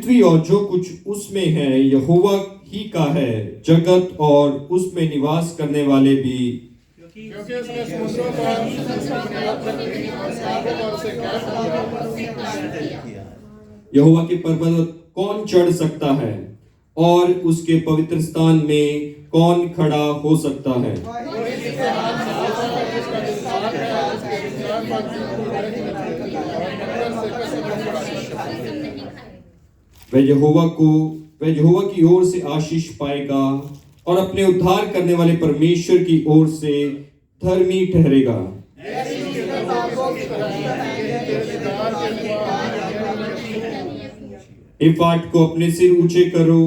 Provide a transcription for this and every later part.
पृथ्वी और जो कुछ उसमें है यहोवा ही का है, जगत और उसमें निवास करने वाले भी। क्योंकि उसने समुद्रों को यहोवा के पर्वत कौन चढ़ सकता है और उसके पवित्र स्थान में कौन खड़ा हो सकता है? वह यहोवा की ओर से आशीष पाएगा और अपने उद्धार करने वाले परमेश्वर की ओर से धर्मी ठहरेगा। हे फाट को अपने सिर ऊंचे करो,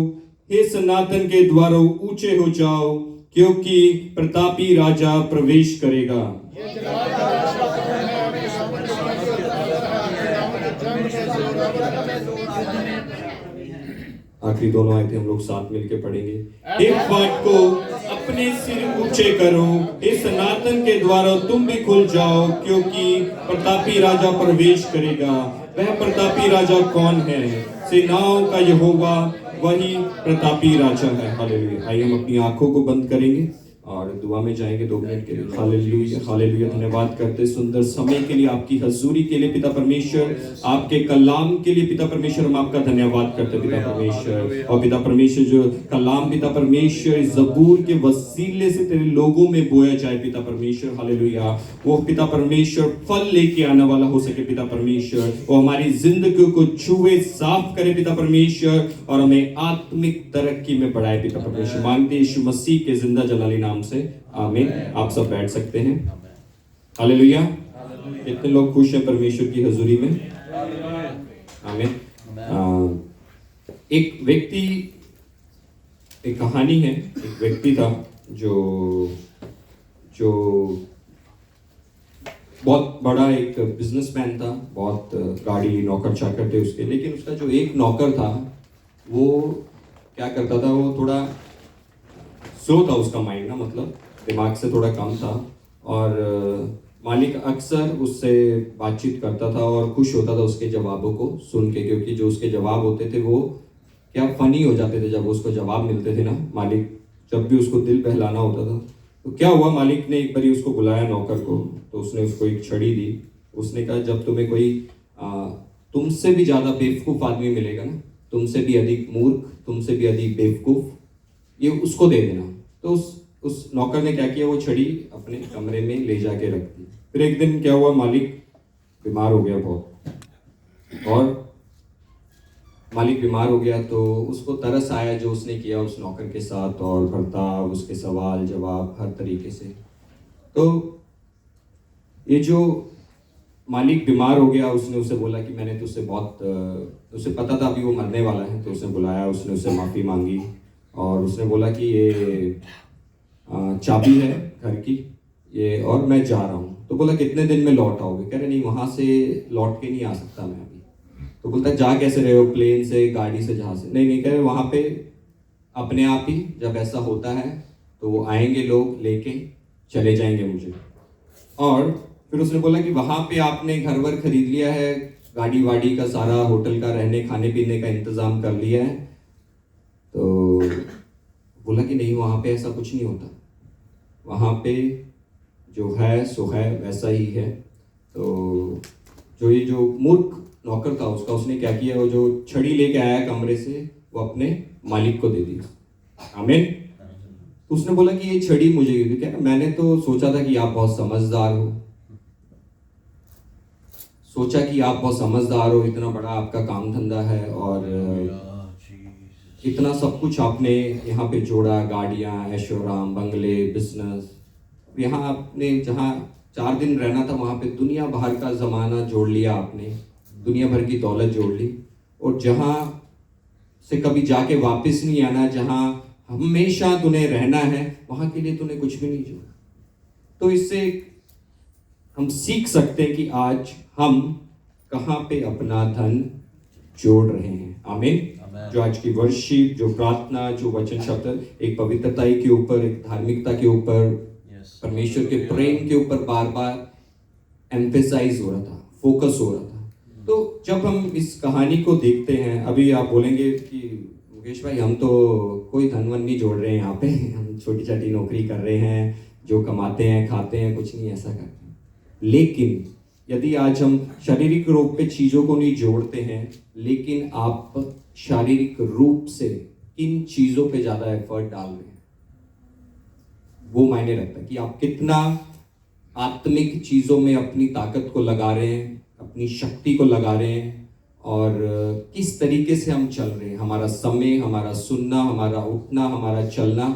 हे सनातन के द्वारों ऊंचे हो जाओ, क्योंकि प्रतापी राजा प्रवेश करेगा। आखिरी दोनों आयतें हम लोग साथ मिलकर पढ़ेंगे। हे फाट को अपने सिर ऊंचे करो, हे सनातन के द्वारों तुम भी खुल जाओ, क्योंकि प्रतापी राजा प्रवेश करेगा। वह प्रतापी राजा कौन है? सेनाओं का यहोवा, वही प्रतापी राजा है। हालेलुया। आइए हम अपनी आंखों को बंद करेंगे और दुआ में जाएंगे 2 मिनट के लिए। Hallelujah, hallelujah. धन्यवाद करते सुंदर समय के लिए, आपकी हजूरी के लिए पिता परमेश्वर, आपके कलाम के लिए पिता परमेश्वर, हम आपका धन्यवाद करते पिता परमेश्वर। और पिता परमेश्वर जो कलाम पिता परमेश्वर जबूर के वसीले से तेरे लोगों में बोया जाए पिता परमेश्वर, हालेलुया, वो पिता परमेश्वर फल लेके आने वाला हो सके पिता परमेश्वर। वो हमारी जिंदगी को छुए, साफ करे पिता परमेश्वर, और हमें आत्मिक तरक्की में बढ़ाए पिता परमेश्वर। मांगते यीशु मसीह के जिंदा जलाली नाम से, आमीन। आप सब बैठ सकते हैं। हालेलुया। कितने लोग खुश हैं परमेश्वर की हजूरी में? आमीन। एक व्यक्ति, एक कहानी है, एक व्यक्ति था जो बहुत बड़ा एक बिजनेसमैन था, बहुत गाड़ी नौकर चाकर थे उसके, लेकिन उसका जो एक नौकर था वो क्या करता था, वो थोड़ा स्लो था, उसका माइंड ना, मतलब दिमाग से थोड़ा कम था, और मालिक अक्सर उससे बातचीत करता था और खुश होता था उसके जवाबों को सुन के, क्योंकि जो उसके जवाब होते थे वो क्या फनी हो जाते थे जब उसको जवाब मिलते थे ना। मालिक जब भी उसको दिल बहलाना होता था तो क्या हुआ, मालिक ने एक बारी उसको बुलाया नौकर को, तो उसने उसको एक छड़ी दी। उसने कहा जब तुम्हें कोई तुमसे भी ज़्यादा बेवकूफ़ आदमी मिलेगा ना, तुमसे भी अधिक मूर्ख, तुमसे भी अधिक बेवकूफ़, ये उसको दे देना। तो उस नौकर ने क्या किया, वो छड़ी अपने कमरे में ले जाके रख दी। फिर एक दिन क्या हुआ, मालिक बीमार हो गया बहुत, और मालिक बीमार हो गया तो उसको तरस आया जो उसने किया उस नौकर के साथ, और बर्ताव, उसके सवाल जवाब हर तरीके से। तो ये जो मालिक बीमार हो गया, उसने उसे बोला कि मैंने तुझसे बहुत, उसे पता था अभी वो मरने वाला है, तो उसने बुलाया, उसने उससे माफ़ी मांगी, और उसने बोला कि ये चाबी है घर की ये, और मैं जा रहा हूँ। तो बोला कितने दिन में लौट आओगे? कह रहे नहीं, वहाँ से लौट के नहीं आ सकता मैं अभी। तो बोलता जा कैसे रहे हो, प्लेन से, गाड़ी से, जहाँ से? नहीं, कह रहे वहाँ पे अपने आप ही जब ऐसा होता है तो वो आएंगे लोग लेके चले जाएंगे मुझे। और फिर उसने बोला कि वहाँ पे आपने घर वर खरीद लिया है, गाड़ी वाड़ी का सारा, होटल का रहने खाने पीने का इंतज़ाम कर लिया है? तो बोला कि नहीं, वहाँ पे ऐसा कुछ नहीं होता, वहाँ पे जो है सो है, वैसा ही है। तो ये जो मूर्ख नौकर था उसका, उसने क्या किया, वो जो छड़ी लेके आया कमरे से वो अपने मालिक को दे दी। आमीन। तो उसने बोला कि ये छड़ी मुझे क्यों दी? क्या, मैंने तो सोचा था कि आप बहुत समझदार हो, सोचा कि आप बहुत समझदार हो, इतना बड़ा आपका काम धंधा है, और इतना सब कुछ आपने यहाँ पे जोड़ा, गाड़ियाँ, ऐशोराम, बंगले, बिजनेस। यहाँ आपने जहाँ 4 दिन रहना था वहाँ पे दुनिया भर का ज़माना जोड़ लिया आपने, दुनिया भर की दौलत जोड़ ली, और जहाँ से कभी जाके वापस नहीं आना, जहाँ हमेशा तूने रहना है, वहाँ के लिए तूने कुछ भी नहीं जोड़ा। तो इससे हम सीख सकते हैं कि आज हम कहाँ पे अपना धन जोड़ रहे हैं। आमीन। जो आज की वर्शिप, जो प्रार्थना, जो वचन शब्द एक पवित्रता के ऊपर, एक धार्मिकता के ऊपर, परमेश्वर के प्रेम के ऊपर बार बार एम्फेसाइज हो रहा था, फोकस हो रहा था। तो जब हम इस कहानी को देखते हैं, अभी आप बोलेंगे कि मुकेश भाई हम तो कोई धन वन नहीं जोड़ रहे हैं यहाँ पे, हम छोटी छोटी नौकरी कर रहे हैं, जो कमाते हैं खाते हैं, कुछ नहीं ऐसा करते हैं। लेकिन यदि आज हम शारीरिक रूप पे चीज़ों को नहीं जोड़ते हैं, लेकिन आप शारीरिक रूप से किन चीज़ों पे ज़्यादा एफर्ट डाल रहे हैं, वो मायने रखता है कि आप कितना आत्मिक चीज़ों में अपनी ताकत को लगा रहे हैं, अपनी शक्ति को लगा रहे हैं, और किस तरीके से हम चल रहे हैं। हमारा समय, हमारा सुनना, हमारा उठना, हमारा चलना,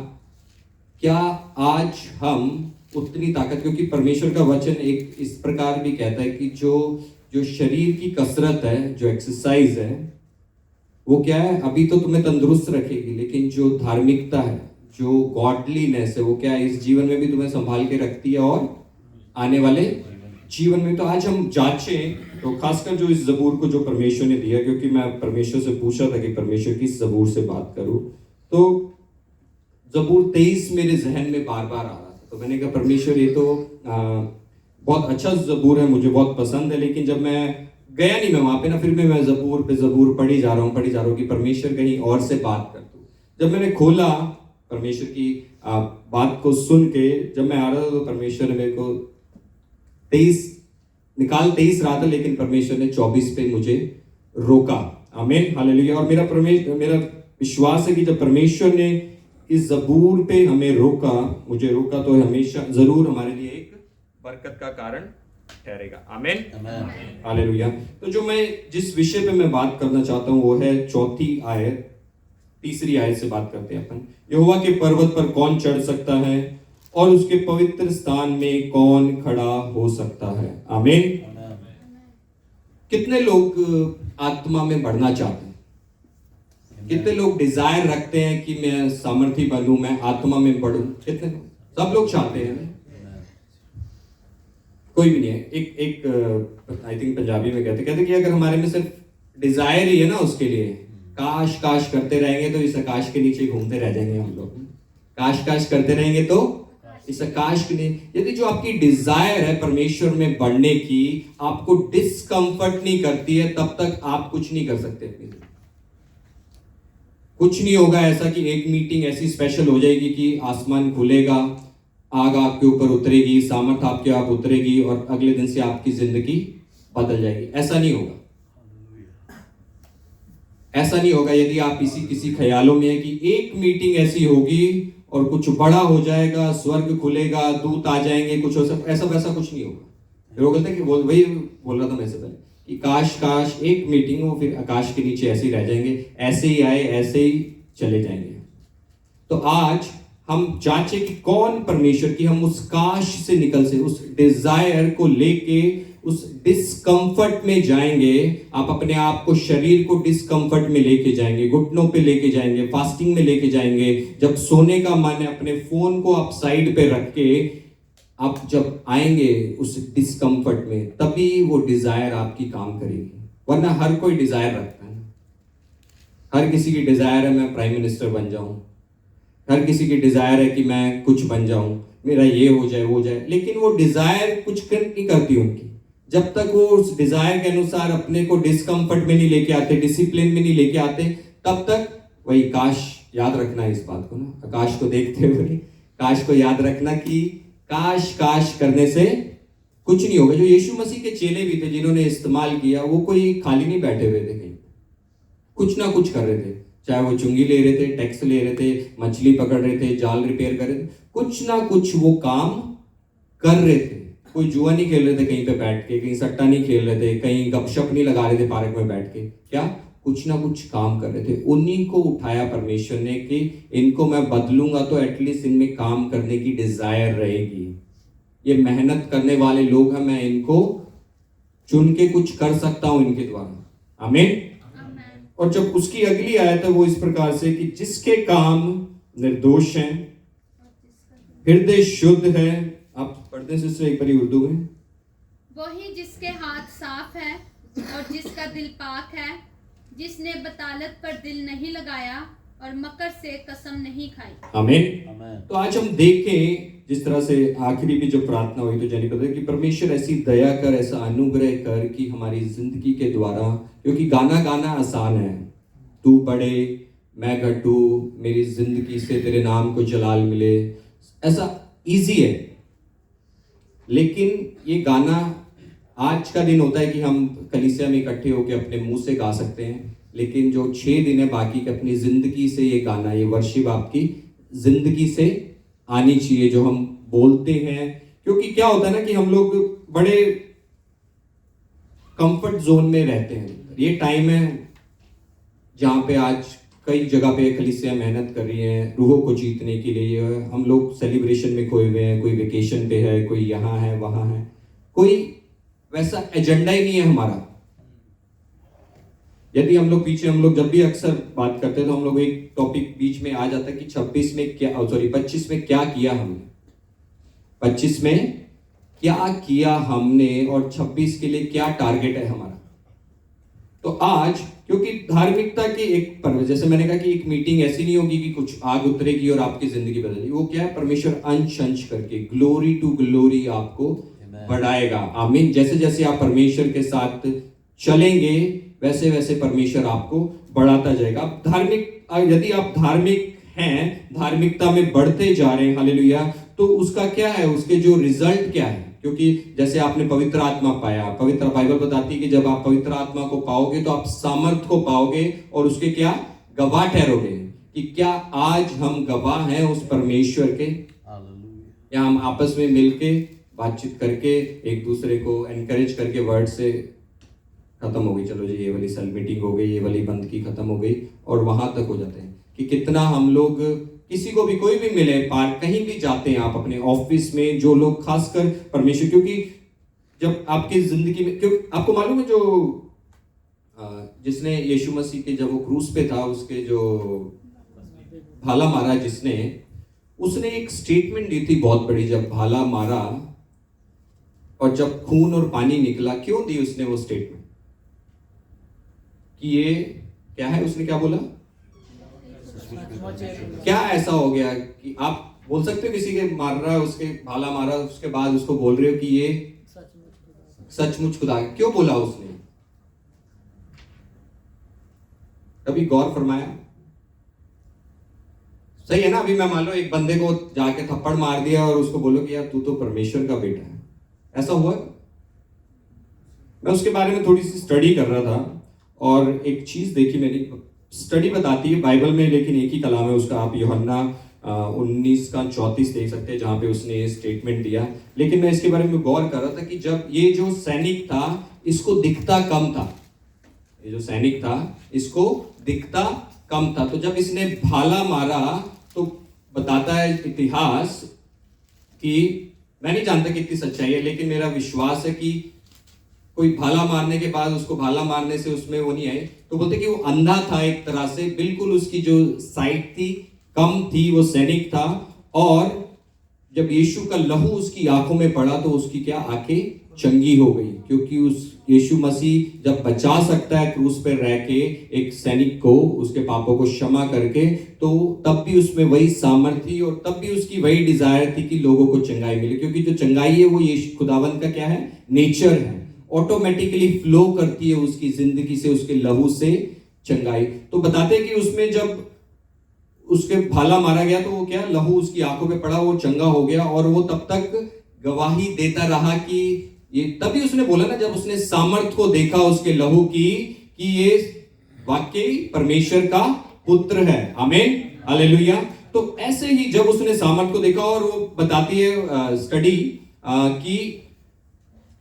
क्या आज हम उतनी ताकत, क्योंकि परमेश्वर का वचन एक इस प्रकार भी कहता है कि जो शरीर की कसरत है, जो एक्सरसाइज है, वो क्या है, अभी तो तुम्हें तंदुरुस्त रखेगी, लेकिन जो धार्मिकता है, जो गॉडलीनेस है, वो क्या है, इस जीवन में भी तुम्हें संभाल के रखती है और आने वाले जीवन में। तो आज हम जांचें, तो खासकर जो इस जबूर को जो परमेश्वर ने दिया, क्योंकि मैं परमेश्वर से पूछा था कि परमेश्वर किस जबूर से बात करूं, तो जबूर 23 मेरे जहन में बार बार आ रहा था। तो मैंने कहा परमेश्वर ये तो बहुत अच्छा जबूर है, मुझे बहुत पसंद है, लेकिन जब मैं गया नहीं मैं वहां पे ना, फिर भी मैं जबूर पे जबूर पढ़ी जा रहा हूँ कि परमेश्वर कहीं और से बात कर दूं। जब मैंने खोला परमेश्वर की बात को सुन के, जब मैं आ रहा था तो परमेश्वर ने मेरे को 23 रहा था, लेकिन परमेश्वर ने 24 पे मुझे रोका। आमीन, हालेलुया। और मेरा विश्वास है कि जब परमेश्वर ने इस जबूर पे हमें रोका, मुझे रोका, तो हमेशा जरूर हमारे लिए एक बरकत का कारण ठहरेगा। आमीन, हालेलुया। तो जो मैं जिस विषय पे मैं बात करना चाहता हूं वो है 4 आयत, 3 आयत से बात करते हैं अपन। यहोवा के पर्वत पर कौन चढ़ सकता है और उसके पवित्र स्थान में कौन खड़ा हो सकता है। आमीन। कितने लोग आत्मा में बढ़ना चाहते हैं? कितने लोग डिजायर रखते हैं कि मैं सामर्थी बनूं, मैं आत्मा में बढ़ूं? कितने लोग? सब लोग चाहते हैं, कोई भी नहीं है। एक आई थिंक पंजाबी में कहते कि अगर हमारे में सिर्फ डिजायर ही है ना, उसके लिए काश काश करते रहेंगे तो इस आकाश के नीचे घूमते रह जाएंगे हम लोग। काश काश करते रहेंगे तो इस आकाश के लिए, यदि जो आपकी डिजायर है परमेश्वर में बढ़ने की आपको डिस्कंफर्ट नहीं करती है, तब तक आप कुछ नहीं कर सकते अपनी। कुछ नहीं होगा ऐसा कि एक मीटिंग ऐसी स्पेशल हो जाएगी कि आसमान खुलेगा, आग आपके ऊपर उतरेगी, सामर्थ आपके आप उतरेगी और अगले दिन से आपकी जिंदगी बदल जाएगी। ऐसा नहीं होगा, ऐसा नहीं होगा। यदि आप किसी ख्यालों में है कि एक मीटिंग ऐसी होगी और कुछ बड़ा हो जाएगा, स्वर्ग खुलेगा, दूत आ जाएंगे, कुछ हो सकता, ऐसा वैसा कुछ नहीं होगा। लोग कहते हैं कि वही बोल रहा था मैं इससे पहले कि काश काश एक मीटिंग हो, फिर आकाश के नीचे ऐसे ही रह जाएंगे, ऐसे ही आए ऐसे ही चले जाएंगे। तो आज हम जांचे कि कौन परमेश्वर की, हम उस काश से निकल से, उस डिजायर को लेके उस डिस्कंफर्ट में जाएंगे। आप अपने आप को, शरीर को डिस्कंफर्ट में लेके जाएंगे, घुटनों पे लेके जाएंगे, फास्टिंग में लेके जाएंगे। जब सोने का मन है, अपने फोन को आप साइड पे रख के आप जब आएंगे उस डिस्कंफर्ट में, तभी वो डिजायर आपकी काम करेगी। वरना हर कोई डिजायर रखता है, हर किसी की डिजायर है मैं प्राइम मिनिस्टर बन जाऊं, हर किसी की डिजायर है कि मैं कुछ बन जाऊं, मेरा ये हो जाए वो जाए, लेकिन वो डिजायर कुछ नहीं करती उनकी जब तक वो उस डिजायर के अनुसार अपने को डिस्कंफर्ट में नहीं लेके आते, डिसिप्लिन में नहीं लेके आते, तब तक वही काश, याद रखना है इस बात को ना, आकाश को देखते हुए काश को याद रखना कि काश काश करने से कुछ नहीं होगा। जो यीशु मसीह के चेले भी थे जिन्होंने इस्तेमाल किया, वो कोई खाली नहीं बैठे हुए थे, कहीं कुछ ना कुछ कर रहे थे। चाहे वो चुंगी ले रहे थे, टैक्स ले रहे थे, मछली पकड़ रहे थे, जाल रिपेयर कर रहे थे, कुछ ना कुछ वो काम कर रहे थे। कोई जुआ नहीं खेल रहे थे कहीं पे बैठ के, कहीं सट्टा नहीं खेल रहे थे, कहीं गपशप नहीं लगा रहे थे पार्क में बैठ के, क्या कुछ ना कुछ काम कर रहे थे। उन्हीं को उठाया परमेश्वर ने कि इनको मैं बदलूंगा तो एटलीस्ट इनमें काम करने की डिजायर रहेगी। ये मेहनत करने वाले लोग हैं, मैं इनको चुन के कुछ कर सकता हूं इनके द्वारा। आमीन। और जब उसकी अगली आयत है वो इस प्रकार से कि जिसके काम निर्दोष हैं, हृदय शुद्ध है। आप पढ़ते हैं एक बारी उर्दू में। वही जिसके हाथ साफ है और जिसका दिल पाक है, जिसने बतालत पर दिल नहीं लगाया और मकर से कसम नहीं खाई। आमीन। तो आज हम देखें जिस तरह से आखिरी भी जो प्रार्थना हुई तो जानी पता है कि परमेश्वर ऐसी दया कर, ऐसा अनुग्रह कर कि हमारी जिंदगी के द्वारा, क्योंकि गाना गाना आसान है, तू बढ़े मैं घटू, मेरी जिंदगी से तेरे नाम को जलाल मिले, ऐसा इजी है। लेकिन ये गाना आज का दिन होता है कि हम कलीसिया में इकट्ठे होकर अपने मुंह से गा सकते हैं, लेकिन जो 6 दिन है बाकी के अपनी जिंदगी से ये गाना, ये वर्शिप आपकी जिंदगी से आनी चाहिए जो हम बोलते हैं। क्योंकि क्या होता है ना कि हम लोग बड़े कंफर्ट जोन में रहते हैं। ये टाइम है जहां पे आज कई जगह पे कलीसिया मेहनत कर रही है रूहों को जीतने के लिए। हम लोग सेलिब्रेशन में खोए हुए हैं, कोई वेकेशन पे है, कोई यहाँ है वहां है, कोई वैसा एजेंडा ही नहीं है हमारा। यदि हम लोग जब भी अक्सर बात करते हैं तो हम लोग एक टॉपिक बीच में आ जाता है कि 25 में क्या किया हमने, 25 में क्या किया हमने और 26 के लिए क्या टारगेट है हमारा। तो आज क्योंकि धार्मिकता की एक पर्व, जैसे मैंने कहा कि एक मीटिंग ऐसी नहीं होगी कि कुछ आग उतरेगी और आपकी जिंदगी बदलेगी। वो क्या है, परमेश्वर अंश अंश करके ग्लोरी टू ग्लोरी आपको बढ़ाएगा। आमीन। जैसे जैसे आप परमेश्वर के साथ चलेंगे वैसे वैसे परमेश्वर आपको बढ़ाता जाएगा। यदि आप धार्मिक हैं, धार्मिकता में बढ़ते जा रहे हैं, हालेलुया, तो उसका क्या है, उसके जो रिजल्ट क्या है। क्योंकि जैसे आपने पवित्र आत्मा पाया, पवित्र बाइबल बताती है कि जब आप पवित्र आत्मा को पाओगे तो आप सामर्थ को पाओगे और उसके क्या गवाह ठहरोगे। कि क्या आज हम गवाह हैं उस परमेश्वर के, या हम आपस में मिलके बातचीत करके एक दूसरे को एनकरेज करके वर्ड से खत्म हो गई, चलो जी ये वाली सेल मीटिंग हो गई, ये वाली बंद की खत्म हो गई, और वहां तक हो जाते हैं। कि कितना हम लोग किसी को भी, कोई भी मिले, पार कहीं भी जाते हैं आप अपने ऑफिस में, जो लोग खासकर परमेश्वर, क्योंकि जब आपकी जिंदगी में, क्योंकि आपको मालूम है जो जिसने यीशु मसीह के जब वो क्रूस पे था, उसके जो भाला मारा जिसने, उसने एक स्टेटमेंट दी थी बहुत बड़ी। जब भाला मारा और जब खून और पानी निकला, क्यों दी उसने वो स्टेटमेंट कि ये क्या है, उसने क्या बोला, क्या ऐसा हो गया कि आप बोल सकते हो किसी के मार रहा है, उसके भाला मारा, उसके बाद उसको बोल रहे हो कि ये सचमुच खुदा। क्यों बोला उसने, कभी गौर फरमाया? सही है ना। अभी मैं मान लो एक बंदे को जाके थप्पड़ मार दिया और उसको बोलो कि यार तू तो परमेश्वर का बेटा है, ऐसा हुआ? मैं उसके बारे में थोड़ी सी स्टडी कर रहा था और एक चीज देखी मैंने। स्टडी बताती है बाइबल में, लेकिन एक ही कलाम है उसका। आप यूहन्ना 19:34 देख सकते हैं जहां पे उसने ये स्टेटमेंट दिया। लेकिन मैं इसके बारे में गौर कर रहा था कि जब ये जो सैनिक था इसको दिखता कम था, ये जो सैनिक था इसको दिखता कम था, तो जब इसने भाला मारा तो बताता है इतिहास कि, मैं नहीं जानता कितनी सच्चाई है, लेकिन मेरा विश्वास है कि कोई भाला मारने के बाद उसको भाला मारने से उसमें वो नहीं आए, तो बोलते कि वो अंधा था एक तरह से, बिल्कुल उसकी जो साइट थी कम थी, वो सैनिक था। और जब यीशु का लहू उसकी आंखों में पड़ा तो उसकी क्या आंखें चंगी हो गई। क्योंकि उस यीशु मसीह जब बचा सकता है क्रूस पर रह के एक सैनिक को, उसके पापों को क्षमा करके, तो तब भी उसमें वही सामर्थ्य थी और तब भी उसकी वही डिजायर थी कि लोगों को चंगाई मिले। क्योंकि जो चंगाई है वो यीशु खुदावंत का क्या है, नेचर है, ऑटोमेटिकली फ्लो करती है उसकी जिंदगी से, उसके लहू से चंगाई। तो बताते हैं कि उसमें जब उसके भाला मारा गया तो वो क्या, लहू उसकी आंखों पे पड़ा, वो चंगा हो गया। और वो तब तक गवाही देता रहा कि ये, तभी उसने बोला ना जब उसने सामर्थ को देखा उसके लहू की, कि ये वाकई परमेश्वर का पुत्र है। आमीन, हालेलुया। तो ऐसे ही जब उसने सामर्थ को देखा, और वो बताती है स्टडी कि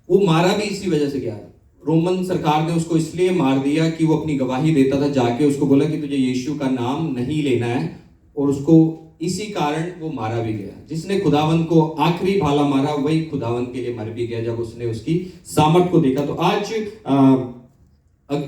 वो मारा भी इसी वजह से गया। रोमन सरकार ने उसको इसलिए मार दिया कि वो अपनी गवाही देता था, जाके उसको बोला कि तुझे यीशु का नाम नहीं लेना है, और उसको इसी कारण वो मारा भी गया। जिसने खुदावंत को आखिरी भाला मारा वही खुदावंत के लिए मर भी गया जब उसने उसकी सामर्थ को देखा। तो आज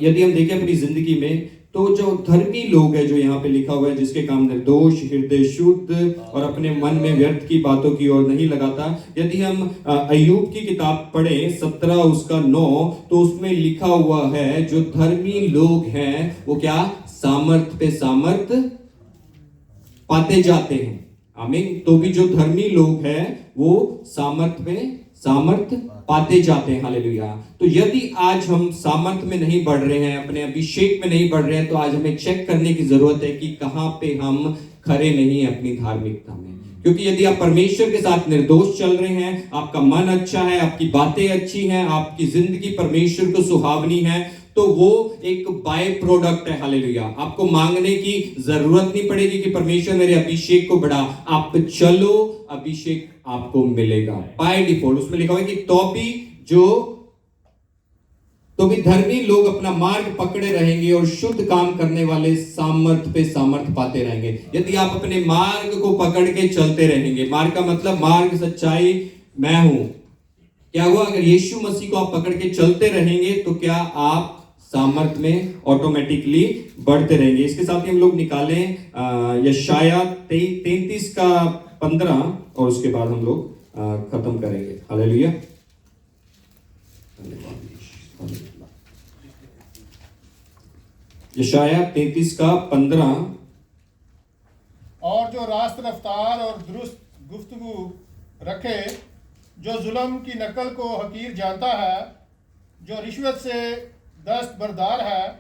यदि हम देखें अपनी जिंदगी में, तो जो धर्मी लोग हैं, जो यहाँ पे लिखा हुआ है, जिसके काम निर्दोष, हृदय शुद्ध और अपने मन में व्यर्थ की बातों की ओर नहीं लगाता। यदि हम अय्यूब की किताब पढ़ें 17:9, तो उसमें लिखा हुआ है जो धर्मी लोग हैं वो क्या, सामर्थ पे सामर्थ पाते जाते हैं। आमीन। तो भी जो धर्मी लोग हैं वो सामर्थ पाते जाते हैं। हालेलुया। तो यदि आज हम सामर्थ में नहीं बढ़ रहे हैं, अपने अभिषेक में नहीं बढ़ रहे हैं, तो आज हमें चेक करने की जरूरत है कि कहां पे हम खरे नहीं हैं अपनी धार्मिकता में। क्योंकि यदि आप परमेश्वर के साथ निर्दोष चल रहे हैं, आपका मन अच्छा है, आपकी बातें अच्छी हैं, आपकी जिंदगी परमेश्वर को सुहावनी है, तो वो एक बाय प्रोडक्ट है। हालेलुया। आपको मांगने की जरूरत नहीं पड़ेगी कि परमेश्वर मेरे अभिषेक को बढ़ा। आप चलो, अभिषेक आपको मिलेगा बाय डिफॉल्ट। उसमें लिखा हुआ है कि तो भी धर्मी लोग अपना मार्ग पकड़े रहेंगे और शुद्ध काम करने वाले सामर्थ पे सामर्थ पाते रहेंगे। यदि आप अपने मार्ग को पकड़ के चलते रहेंगे, मार्ग का मतलब मार्ग, सच्चाई, मैं हूं, क्या हुआ? अगर यीशु मसीह को आप पकड़ के चलते रहेंगे तो क्या आप सामर्थ में ऑटोमेटिकली बढ़ते रहेंगे। इसके साथ ही हम लोग निकालें यशाया 33 का 15 और उसके बाद हम लोग खत्म करेंगे। हालेलुया। यशाया 33 का 15। और जो रास्त रफ्तार और दुरुस्त गुफ्तगू रखे, जो जुल्म की नकल को हकीर जानता है, जो रिश्वत से दस्त बरदार है,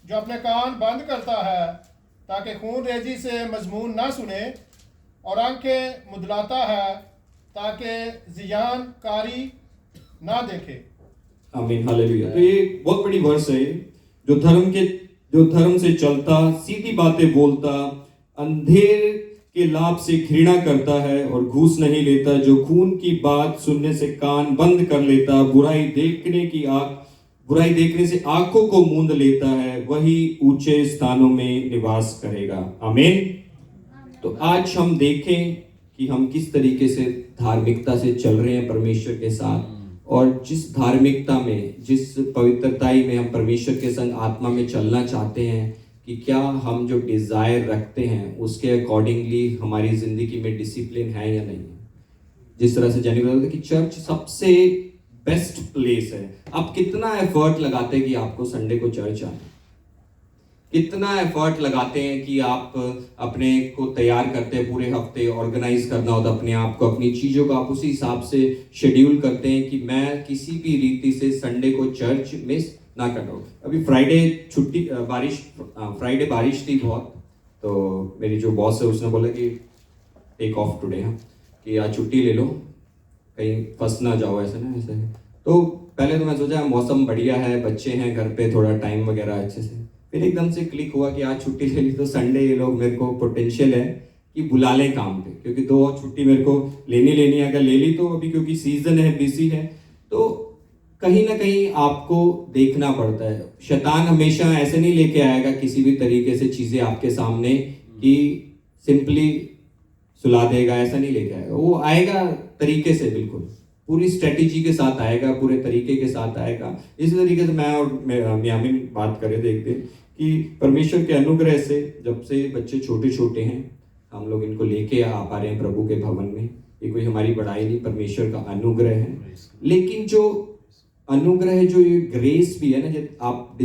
जो अपने कान बंद करता है ताकि खून रेजी से मजमून ना सुने, और आंखें मुदलाता है ताकि जियान कारी ना देखे। आमीन। हालेलुया। तो ये बहुत बड़ी वर्स है। जो धर्म से चलता, सीधी बातें बोलता, अंधेर के लाभ से घृणा करता है और घूस नहीं लेता, जो खून की बात सुनने से कान बंद कर लेता, बुराई देखने से आंखों को मूंद लेता है, वही ऊंचे स्थानों में निवास करेगा। आमीन। तो आज हम देखें कि हम किस तरीके से धार्मिकता से चल रहे हैं परमेश्वर के साथ, और जिस धार्मिकता में, जिस पवित्रताई में हम परमेश्वर के संग आत्मा में चलना चाहते हैं, कि क्या हम जो डिजायर रखते हैं उसके अकॉर्डिंगली हमारी जिंदगी में डिसिप्लिन है या नहीं है। जिस तरह से जानी बताते हैं कि चर्च सबसे बेस्ट प्लेस है। आप कितना एफर्ट लगाते हैं कि आपको संडे को चर्च आए, कितना एफर्ट लगाते हैं कि आप अपने को तैयार करते हैं, पूरे हफ्ते ऑर्गेनाइज करना होता है अपने आप को, अपनी चीज़ों को आप उसी हिसाब से शेड्यूल करते हैं कि मैं किसी भी रीति से संडे को चर्च मिस ना कर रहा हूँ। अभी फ्राइडे बारिश थी बहुत, तो मेरी जो बॉस है उसने बोला कि टेक ऑफ टुडे, कि आज छुट्टी ले लो, कहीं फंस ना जाओ ऐसे ना ऐसे। तो पहले तो मैं सोचा मौसम बढ़िया है, बच्चे हैं घर पे, थोड़ा टाइम वगैरह अच्छे से, फिर एकदम से क्लिक हुआ कि आज छुट्टी ले ली तो संडे ये लोग मेरे को पोटेंशियल है कि बुला लें काम पे, क्योंकि 2 और छुट्टी मेरे को लेनी है। अगर ले ली तो अभी क्योंकि सीजन है, बिजी है, तो कहीं ना कहीं आपको देखना पड़ता है। शैतान हमेशा ऐसे नहीं लेके आएगा किसी भी तरीके से चीजें आपके सामने कि सिंपली सुला देगा, ऐसा नहीं लेके आएगा। वो आएगा तरीके से, बिल्कुल पूरी स्ट्रेटेजी के साथ आएगा, पूरे तरीके के साथ आएगा। इसी तरीके से मैं और मियामिन बात कर रहे थे एक दिन कि परमेश्वर के अनुग्रह से जब से बच्चे छोटे हैं हम लोग इनको लेके आ पा रहे हैं प्रभु के भवन में। ये कोई हमारी बड़ाई नहीं, परमेश्वर का अनुग्रह है। लेकिन जो अनुग्रह है, जो ये ग्रेस भी है ना, जब आप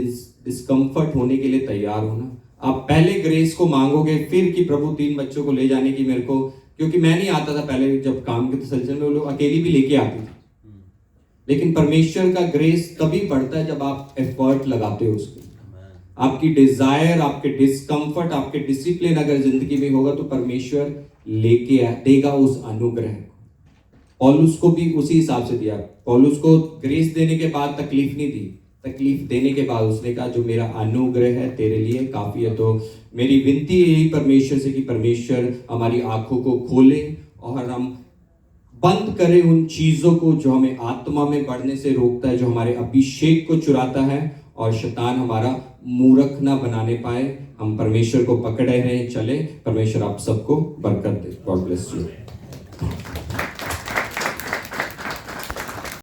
डिस्कम्फर्ट होने के लिए तैयार हो ना, आप पहले ग्रेस को मांगोगे, फिर कि प्रभु 3 बच्चों को ले जाने की मेरे को, क्योंकि मैं नहीं आता था पहले, जब काम के सिलसिले में वो लोग अकेली भी लेके आती थी। लेकिन परमेश्वर का ग्रेस तभी बढ़ता है जब आप एफर्ट लगाते हो उसके। आपकी डिजायर, आपके डिस्कम्फर्ट, आपके डिसिप्लिन अगर जिंदगी में होगा तो परमेश्वर लेके देगा उस अनुग्रह को। पौलुस को भी उसी हिसाब से दिया। पौलुस को ग्रेस देने के बाद तकलीफ नहीं दी, तकलीफ देने के बाद उसने कहा जो मेरा अनुग्रह है तेरे लिए काफी है। तो मेरी विनती यही परमेश्वर से कि परमेश्वर हमारी आंखों को खोले और हम बंद करें उन चीजों को जो हमें आत्मा में बढ़ने से रोकता है, जो हमारे अभिषेक को चुराता है, और शैतान हमारा मूर्ख ना बनाने पाए। हम परमेश्वर को पकड़े रहें, चले। परमेश्वर आप सबको बरकत दे। God bless you.